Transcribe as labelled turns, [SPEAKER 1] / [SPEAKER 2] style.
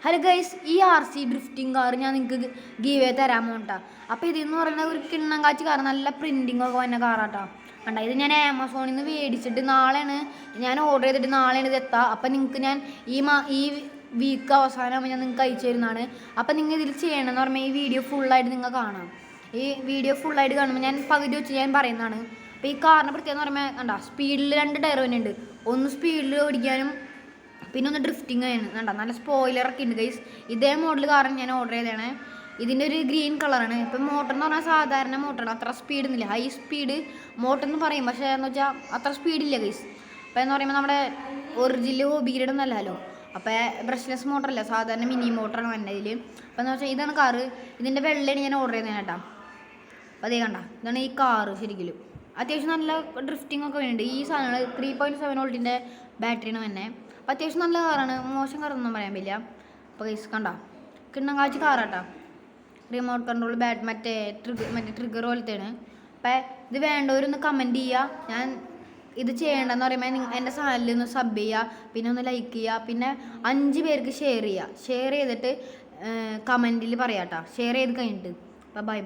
[SPEAKER 1] Hello guys, ഈ RC drifting car ഞാൻ നിങ്ങൾക്ക് ഗീവേ തരാൻ പോകട്ടാ. അപ്പോൾ ഇതെന്ന് പറയുന്നത് ഒരു കിണ്ണങ്കാച്ചി കാർ, നല്ല പ്രിൻറ്റിംഗ് ഒക്കെ വന്ന കാറാട്ടാ. കണ്ട, ഇത് ഞാൻ ആമസോണിൽ നിന്ന് മേടിച്ചിട്ട് നാളെയാണ് ഞാൻ ഓർഡർ ചെയ്തിട്ട് നാളെയാണ് ഇത് എത്തുക. അപ്പം നിങ്ങൾക്ക് ഞാൻ ഈ വീക്ക് അവസാനമാകുമ്പോൾ ഞാൻ നിങ്ങൾക്ക് അയച്ചു തരുന്നതാണ്. അപ്പം നിങ്ങൾ ഇതിൽ ചെയ്യണമെന്ന് പറയുമ്പോൾ ഈ വീഡിയോ ഫുള്ളായിട്ട് നിങ്ങൾ കാണാം. ഈ വീഡിയോ ഫുള്ളായിട്ട് കാണുമ്പോൾ ഞാൻ പകുതി വെച്ച് ഞാൻ പറയുന്നതാണ്. അപ്പോൾ ഈ കാറിനെ പ്രത്യേകം എന്ന് പറയുമ്പോൾ കണ്ട, സ്പീഡിൽ 2 ടയർ തന്നെ ഉണ്ട്. ഒന്ന് സ്പീഡിൽ ഓടിക്കാനും പിന്നെ ഒന്ന് ഡ്രിഫ്റ്റിംഗ് ആണ്. കണ്ട, നല്ല സ്പോയിലറൊക്കെ ഉണ്ട് ഗൈസ്. ഇതേ മോഡൽ കാറാണ് ഞാൻ ഓർഡർ ചെയ്തതാണ്. ഇതിൻ്റെ ഒരു ഗ്രീൻ കളറാണ്. ഇപ്പം മോട്ടർ എന്ന് പറഞ്ഞാൽ സാധാരണ മോട്ടറാണ്, അത്ര സ്പീഡൊന്നുമില്ല. ഹൈ സ്പീഡ് മോട്ടർ എന്ന് പറയും, പക്ഷേ എന്ന് വെച്ചാൽ അത്ര സ്പീഡില്ല ഗൈസ്. അപ്പോൾ എന്ന് പറയുമ്പോൾ നമ്മുടെ ഒറിജിനൽ ഹോബിയുടെ ഒന്നല്ലല്ലോ. അപ്പോൾ ബ്രഷ്ലെസ് മോട്ടറല്ല, സാധാരണ മിനി മോട്ടറാണ് വന്നത് ഇതിൽ. അപ്പോൾ എന്ന് വെച്ചാൽ ഇതാണ് കാറ്. ഇതിൻ്റെ വെള്ളയാണ് ഞാൻ ഓർഡർ ചെയ്തത് കേട്ടോ. അപ്പോൾ അതേ കണ്ട, ഇതാണ് ഈ കാറ്. ശരിക്കും അത്യാവശ്യം നല്ല ഡ്രിഫ്റ്റിംഗ് ഒക്കെ വേണ്ടി ഈ സാധനങ്ങൾ 3.7 വോൾട്ടിൻ്റെ ബാറ്ററിയാണ് തന്നെ. അപ്പോൾ അത്യാവശ്യം നല്ല കാറാണ്, മോശം കാറൊന്നും പറയാൻ പറ്റില്ല. അപ്പോൾ ഗൈസ് കണ്ട, കിണ്ണങ്കാച്ചി കാറാട്ടാ. റിമോട്ട് കൺട്രോൾ മറ്റേ ട്രിഗർ പോലത്തെയാണ്. അപ്പോൾ ഇത് വേണ്ടവരൊന്ന് കമൻറ്റ് ചെയ്യുക. ഞാൻ ഇത് ചെയ്യേണ്ടതെന്ന് പറയുമ്പോൾ എൻ്റെ ചാനലിൽ ഒന്ന് സബ് ചെയ്യുക, പിന്നെ ഒന്ന് ലൈക്ക് ചെയ്യുക, പിന്നെ 5 പേർക്ക് ഷെയർ ചെയ്യുക. ഷെയർ ചെയ്തിട്ട് കമൻറ്റിൽ പറയാം കേട്ടോ. ഷെയർ ചെയ്ത് കഴിഞ്ഞിട്ട്. അപ്പോൾ ബൈ.